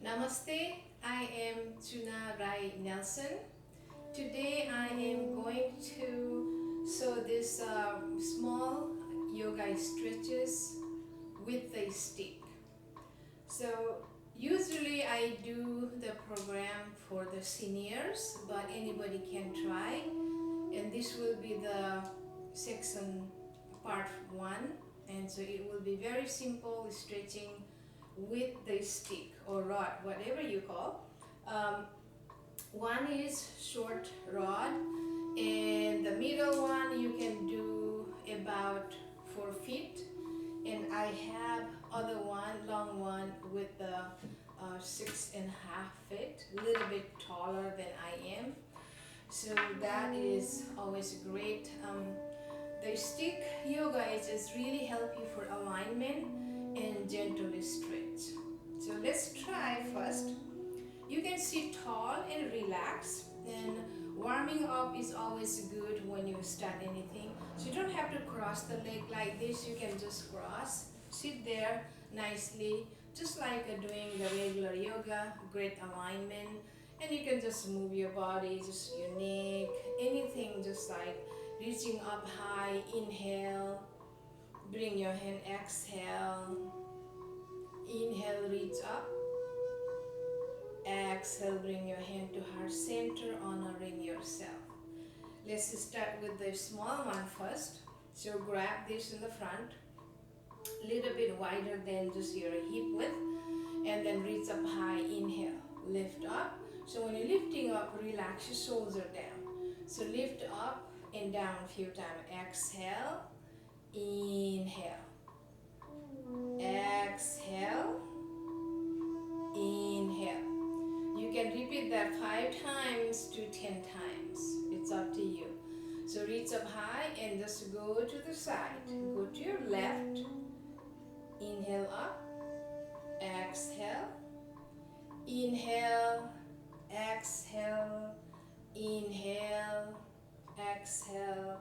Namaste, I am Tuna Rai-nelson. Today I am going to show this small yoga stretches with the stick. So usually I do the program for the seniors, but anybody can try. And this will be the section part 1, and so it will be very simple stretching with the stick or rod, whatever you call. One is short rod, and the middle one you can do about 4 feet, and I have other one, long one with the 6.5 feet, a little bit taller than I am. So that is always great. The stick yoga is really help you for alignment and gentle stretch. So let's try first. You can sit tall and relax, and warming up is always good when you start anything. So you don't have to cross the leg like this. You can just cross, sit there nicely, just like doing the regular yoga. Great alignment, and you can just move your body, just unique, anything, just like reaching up high. Inhale, bring your hand, exhale, inhale, reach up, exhale, bring your hand to heart center, honoring yourself. Let's start with the small one first. So grab this in the front, little bit wider than just your hip width, and then reach up high. Inhale, lift up. So when you're lifting up, relax your shoulder down. So lift up and down a few times. Exhale, inhale, exhale, inhale. You can repeat that 5 times to 10 times. It's up to you. So reach up high and just go to the side. Go to your left. Inhale up, exhale, inhale, exhale, inhale, exhale,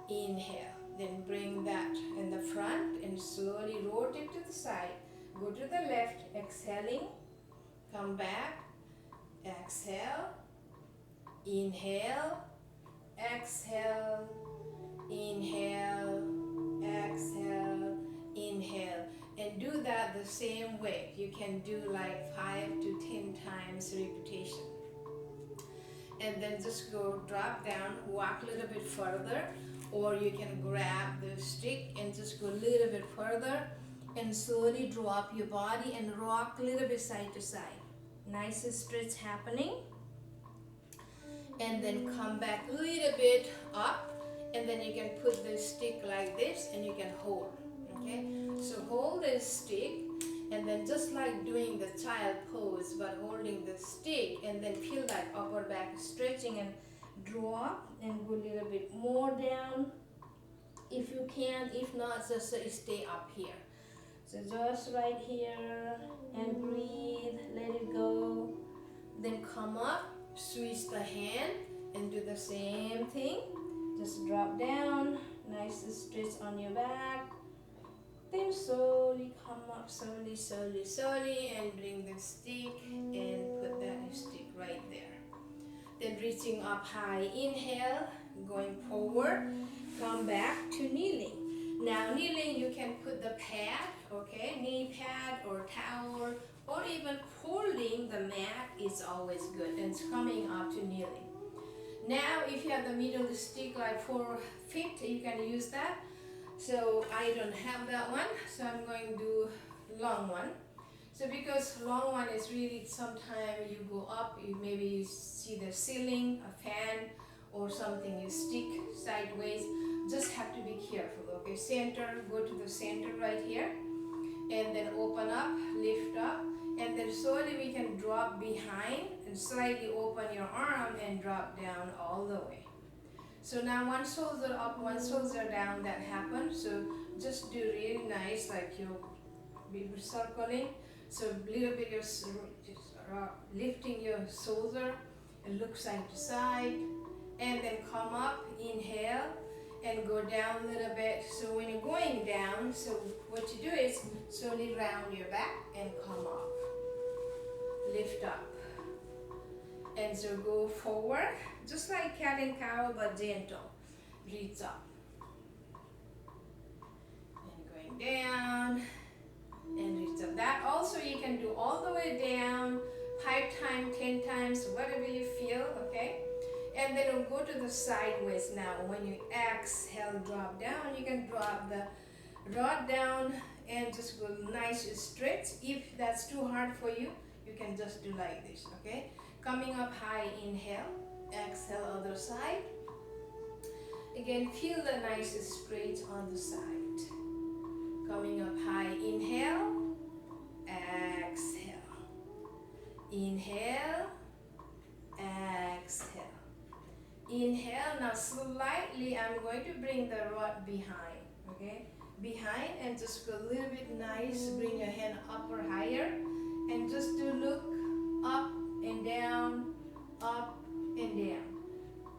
inhale. Then bring that in the front and slowly rotate to the side. Go to the left, exhaling, come back, exhale, inhale, exhale, inhale, exhale, inhale. And do that the same way. You can do like 5 to 10 times repetition. And then just go drop down, walk a little bit further, or you can grab the stick and just go a little bit further and slowly drop your body and rock a little bit side to side. Nice stretch happening. And then come back a little bit up, and then you can put the stick like this and you can hold. Okay, so hold the stick, and then just like doing the child pose, but holding the stick, and then feel that upper back stretching and drop and go a little bit more down if you can. If not, just stay up here. So just right here and breathe, let it go. Then come up, switch the hand and do the same thing. Just drop down, nice stretch on your back. Then slowly come up, slowly, slowly, slowly, and bring the stick and put that stick right there. Then reaching up high, inhale, going forward, come back to kneeling. Now kneeling, you can put the pad, okay, knee pad or towel, or even holding the mat is always good. And it's coming up to kneeling. Now if you have the middle stick like 4 feet, you can use that. So I don't have that one, so I'm going to do long one. So because long one is really, sometimes you go up, maybe you see the ceiling, a fan or something, you stick sideways. Just have to be careful. Okay, center, go to the center right here, and then open up, lift up, and then slowly we can drop behind and slightly open your arm and drop down all the way. So now one shoulder up, one shoulder down, that happens. So just do really nice, like you're circling. So little bit you're lifting your shoulder and look side to side, and then come up, inhale, and go down a little bit. So when you're going down, so what you do is slowly round your back and come up. And so go forward, just like cat and cow, but gentle. Reach up. And going down and reach up. That also you can do all the way down, 5 times, 10 times, whatever you feel, okay? And then we'll go to the sideways now. When you exhale, drop down, you can drop the rod down and just go nice stretch. If that's too hard for you, you can just do like this, okay? Coming up high, inhale, exhale, other side. Again, feel the nice stretch on the side. Coming up high, inhale, exhale. Inhale, exhale. Inhale, now slightly I'm going to bring the rod behind, okay? Behind, and just go a little bit nice, bring your hand up or higher, and just do look up and down, up and down.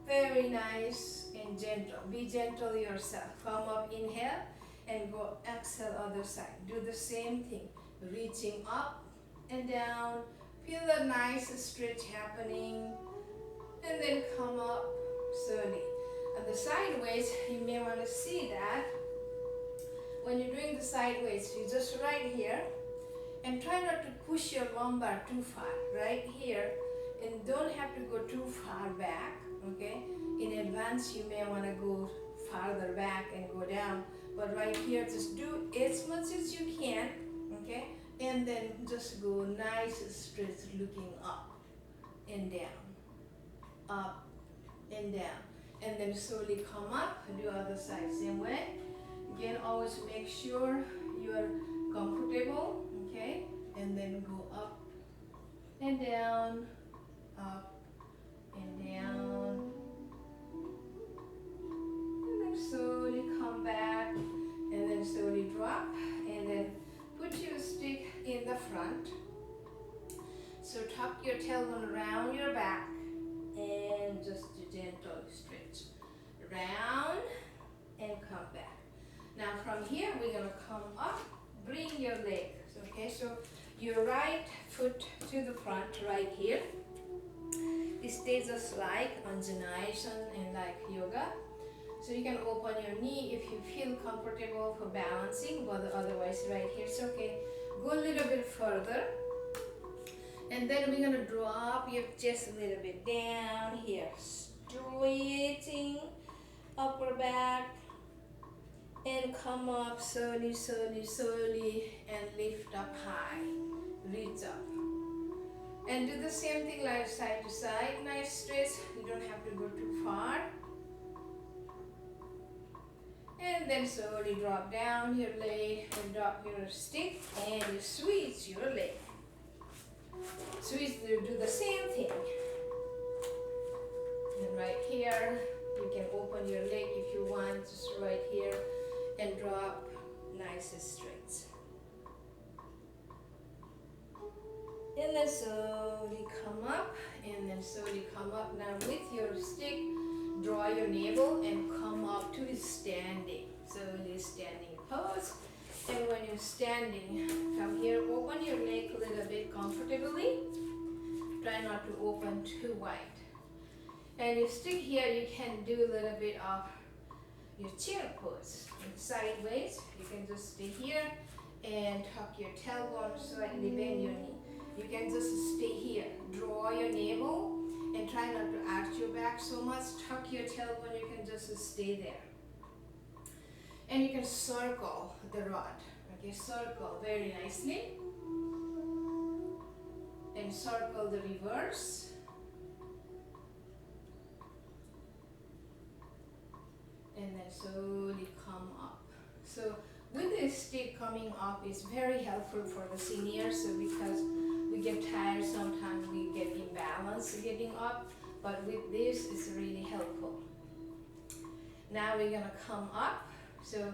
Very nice and gentle. Be gentle yourself. Come up, inhale, and go exhale other side. Do the same thing, reaching up and down. Feel the nice stretch happening, and then come up slowly. And the sideways, you may want to see that when you're doing the sideways, you just right here, and try not to push your lumbar too far, right here, and don't have to go too far back, okay? In advance, you may want to go farther back and go down, but right here, just do as much as you can, okay? And then just go nice stretch, looking up and down, up and down, and then slowly come up and do other side, same way. Again, always make sure you are comfortable, okay? And then go up and down, up and down. And then slowly come back, and then slowly drop, and then put your stick in the front. So tuck your tailbone around your back, and just a gentle stretch. Round and come back. Now from here, we're going to come up, bring your legs, okay? So your right foot to the front, right here. This stays just like Rai-nelson and like yoga. So you can open your knee if you feel comfortable for balancing, but otherwise right here it's okay. Go a little bit further. And then we're going to drop your chest a little bit down here. Stretching upper back. And come up slowly, slowly, slowly, and lift up high. Reach up. And do the same thing like side to side. Nice stretch. You don't have to go too far. And then slowly drop down your leg and drop your stick, and you switch your leg. Switch, do the same thing. And right here, you can open your leg if you want, just right here, and drop nice straight. And then slowly come up, and then slowly come up. Now with your stick, draw your navel and come up to standing. Slowly standing pose. And when you're standing, from here, open your leg a little bit comfortably. Try not to open too wide. And you stick here, you can do a little bit of your chair pose. And sideways, you can just stay here and tuck your tailbone, slightly bend your knee. You can just stay here. Draw your navel and try not to arch your back so much. Tuck your tailbone, you can just stay there. And you can circle the rod. Okay, circle very nicely. And circle the reverse. And then slowly come up. So with this stick coming up is very helpful for the seniors, so because we get tired sometimes, we get imbalanced getting up, but with this it's really helpful. Now we're gonna come up, so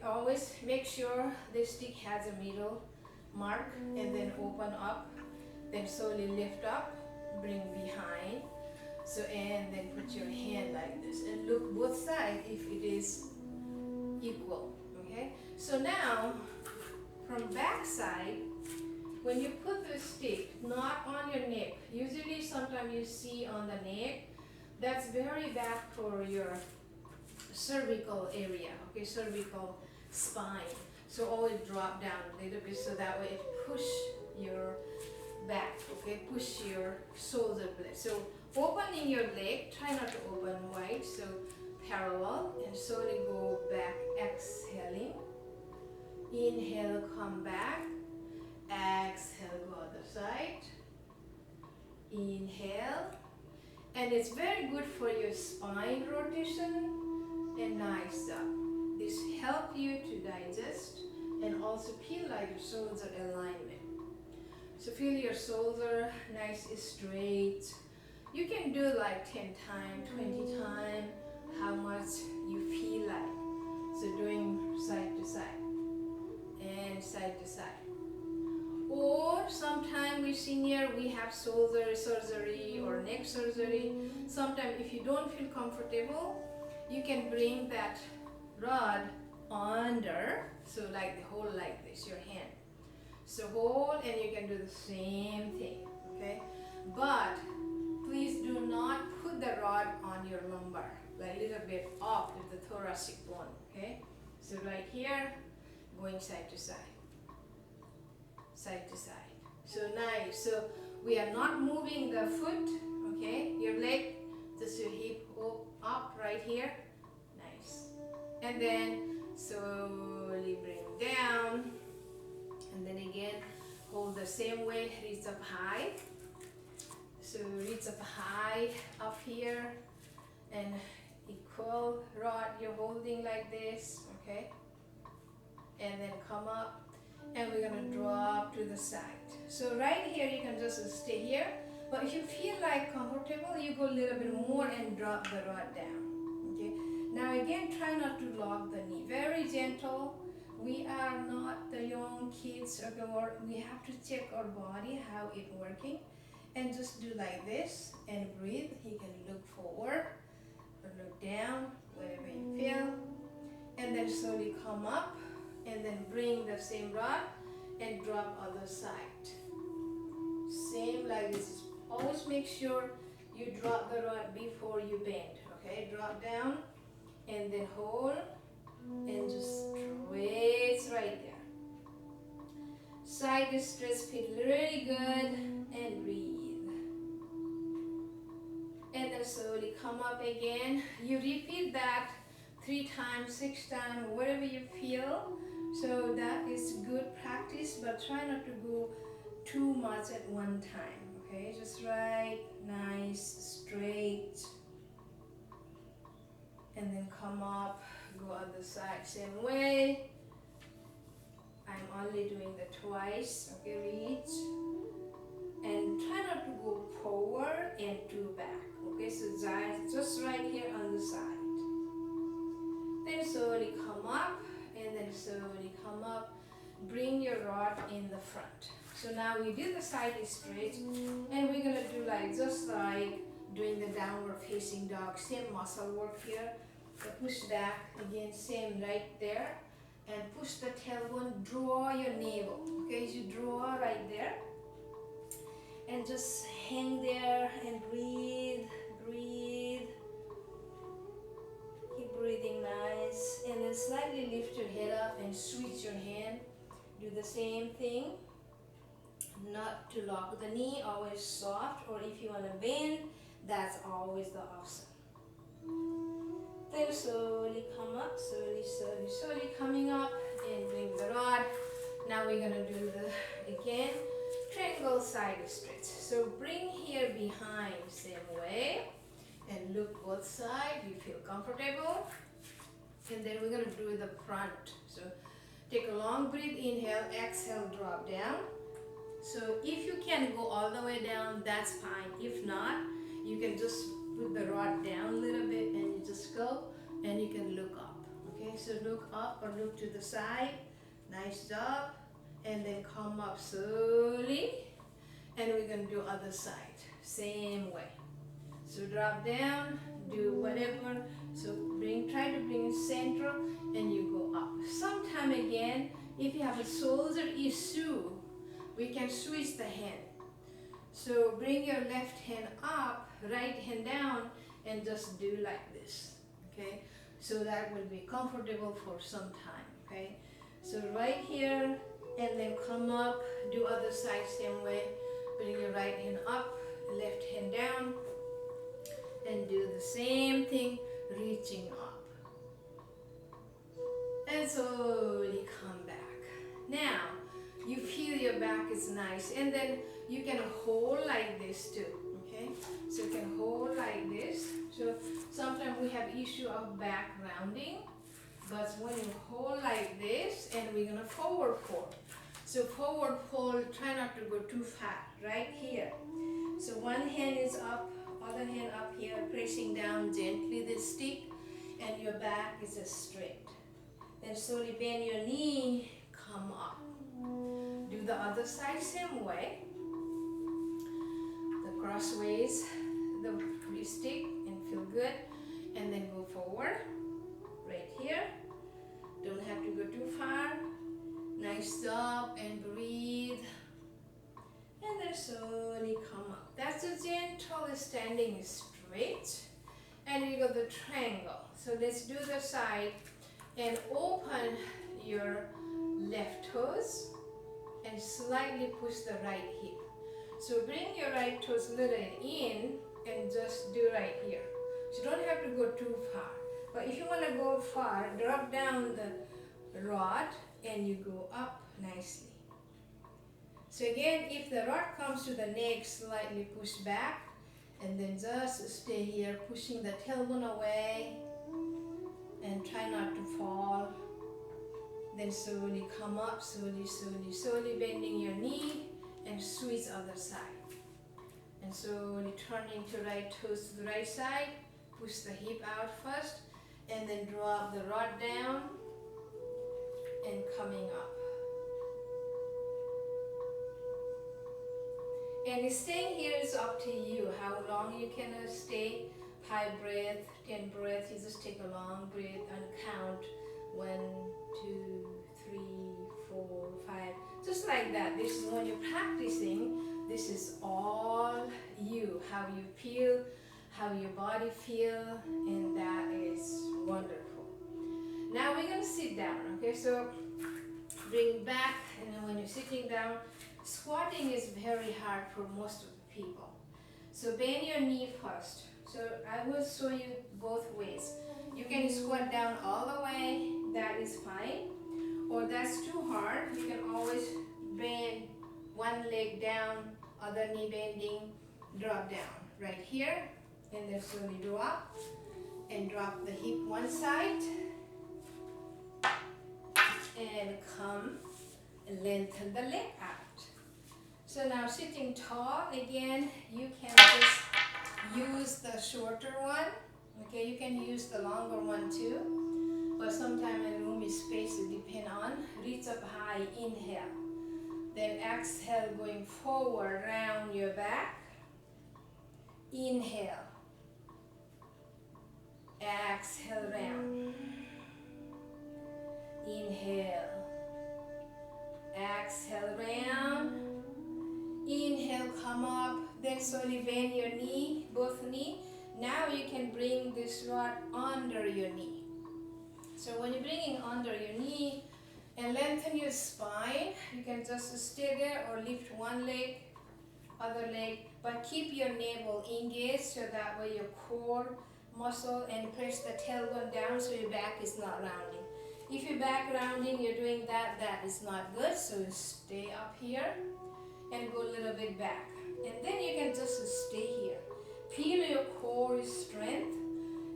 always make sure this stick has a middle mark, and then open up, then slowly lift up, bring behind. So, and then put your hand like this and look both sides if it is equal, okay? So now, from back side, when you put the stick not on your neck, usually sometimes you see on the neck, that's very bad for your cervical area, okay, cervical spine. So always drop down a little bit so that way it push your back, okay, push your shoulder blade. So opening your leg, try not to open wide, so parallel, and slowly go back, exhaling. Inhale, come back. Exhale, go other side. Inhale. And it's very good for your spine rotation. And nice job. This help you to digest and also feel like your shoulder alignment. So feel your shoulder nice straight. You can do like 10 times, 20 times, how much you feel like. So doing side to side and side to side. Or sometime we senior, we have shoulder surgery or neck surgery. Sometimes if you don't feel comfortable, you can bring that rod under, so like hold like this, your hand. So hold and you can do the same thing, okay? But please do not put the rod on your lumbar, like a little bit off with the thoracic bone, okay? So right here, going side to side, side to side. So nice. So we are not moving the foot, okay? Your leg, just your hip up right here, nice. And then slowly bring down, and then again, hold the same way, reach up high. So reach up high up here, and equal rod you're holding like this, okay? And then come up, and we're gonna drop to the side. So right here, you can just stay here, but if you feel like comfortable, you go a little bit more and drop the rod down, okay? Now again, try not to lock the knee, very gentle. We are not the young kids, or we have to check our body, how it's working. And just do like this and breathe. You can look forward or look down, wherever you feel. And then slowly come up and then bring the same rod and drop other side. Same like this. Always make sure you drop the rod before you bend, okay? Drop down and then hold and just stretch right there. Side stretch, feel really good, and breathe. And then slowly come up again. You repeat that 3 times, 6 times, whatever you feel. So that is good practice, but try not to go too much at one time, okay? Just right, nice, straight. And then come up, go other side, same way. I'm only doing the twice, okay, reach. And try not to go forward and to back, okay? So just right here on the side. Then slowly come up, and then slowly come up. Bring your rod in the front. So now we did the side stretch, and we're gonna do like, just like doing the downward facing dog, same muscle work here. So push back, again, same right there. And push the tailbone, draw your navel, okay? So you draw right there. And just hang there and breathe, breathe. Keep breathing nice. And then slightly lift your head up and switch your hand. Do the same thing. Not to lock the knee, always soft. Or if you want to bend, that's always the option. Then slowly come up, slowly, slowly, slowly coming up, and bring the rod. Now we're gonna do the, again, triangle side stretch. So bring here behind, same way, and look both sides, you feel comfortable. And then we're gonna do the front. So take a long breath, inhale, exhale, drop down. So if you can go all the way down, that's fine. If not, you can just put the rod down a little bit and you just go, and you can look up, okay? So look up or look to the side, nice job, and then come up slowly, and we're gonna do other side, same way. So drop down, do whatever, so try to bring it central, and you go up. Sometime again, if you have a shoulder issue, we can switch the hand. So bring your left hand up, right hand down, and just do like this, okay? So that will be comfortable for some time, okay? So right here, and then come up, do other side same way. Bring your right hand up, left hand down, and do the same thing, reaching up. And slowly come back. Now, you feel your back is nice, and then you can hold like this too, okay? So you can hold like this. So sometimes we have issue of back rounding, but when you hold like this, and we're gonna forward fold. So forward fold, try not to go too far, right here. So one hand is up, other hand up here, pressing down gently the stick, and your back is straight. Then slowly bend your knee, come up. Do the other side same way. The crossways, the stick, and feel good. And then go forward, right here. Don't have to go too far. Nice job, and breathe. And then slowly come up. That's a gentle standing straight. And you got the triangle. So let's do the side and open your left toes and slightly push the right hip. So bring your right toes a little in and just do right here. So you don't have to go too far. But if you want to go far, drop down the rod and you go up nicely. So again, if the rod comes to the neck, slightly push back, and then just stay here, pushing the tailbone away, and try not to fall. Then slowly come up, slowly bending your knee, and switch other side. And slowly turning to right toes to the right side, push the hip out first, and then drop the rod down, and coming up. And staying here is up to you, how long you can stay. 5 breath, 10 breath, you just take a long breath and count 1, 2, 3, 4, 5, just like that. This is when you're practicing, this is all you, how you feel, how your body feel, and that is wonderful. Now we're going to sit down, okay? So bring back, and then when you're sitting down, squatting is very hard for most of the people. So bend your knee first. So I will show you both ways. You can squat down all the way, that is fine. Or that's too hard, you can always bend one leg down, other knee bending, drop down. Right here, and then slowly drop, and drop the hip one side, and come and lengthen the leg out. So now sitting tall, again, you can just use the shorter one, okay? You can use the longer one too, but sometimes in room is space, it depends on. Reach up high, inhale. Then exhale, going forward, round your back. Inhale. Exhale, round. Inhale. Exhale, round. Inhale, come up. Then slowly bend your knee, both knee. Now you can bring this rod under your knee. So when you're bringing under your knee and lengthen your spine, you can just stay there or lift one leg, other leg, but keep your navel engaged so that way your core muscle, and press the tailbone down so your back is not rounding. If your back rounding, you're doing that, that is not good, so stay up here and go a little bit back. And then you can just stay here. Feel your core strength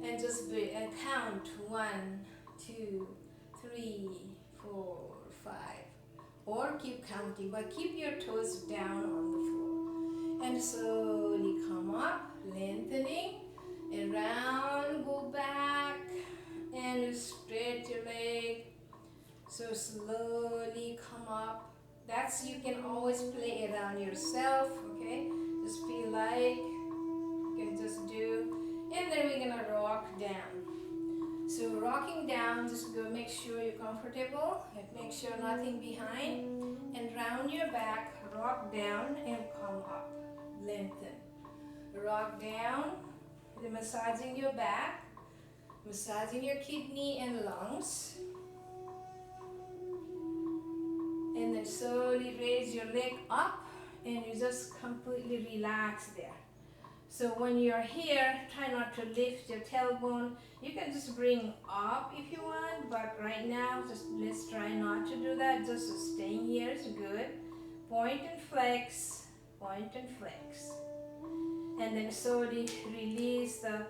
and just breathe and count 1, 2, 3, 4, 5. Or keep counting, but keep your toes down on the floor. And slowly come up, lengthening, and round, go back, and stretch your leg. So slowly come up. That's, you can always play around yourself, okay? Just feel like you can just do. And then we're gonna rock down. So rocking down, just go make sure you're comfortable, and make sure nothing behind, and round your back, rock down and come up. Lengthen. Rock down. Then massaging your back, massaging your kidney and lungs. And then slowly raise your leg up and you just completely relax there. So when you're here, try not to lift your tailbone. You can just bring up if you want, but right now, just let's try not to do that. Just staying here is good. Point and flex, point and flex. And then slowly release the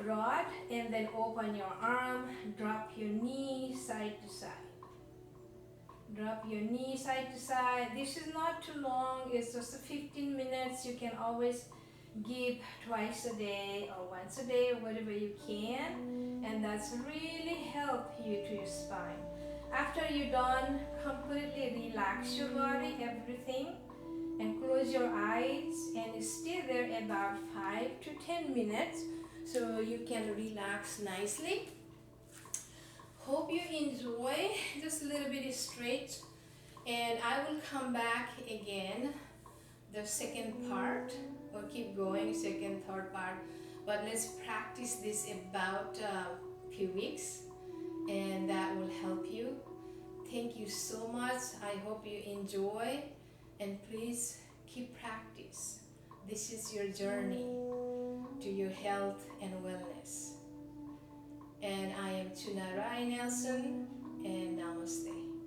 rod and then open your arm, drop your knee side to side. Drop your knee side to side. This is not too long, it's just 15 minutes. You can always give twice a day or once a day, whatever you can, and that's really help you to your spine. After you're done, completely relax your body, everything, and close your eyes and stay there about 5 to 10 minutes so you can relax nicely. Hope you enjoy just a little bit straight, and I will come back again the second part, or keep going second, third part, but let's practice this about a few weeks and that will help you. Thank you so much. I hope you enjoy, and please keep practice. This is your journey to your health and wellness. And I am Tuna Rai-nelson, and namaste.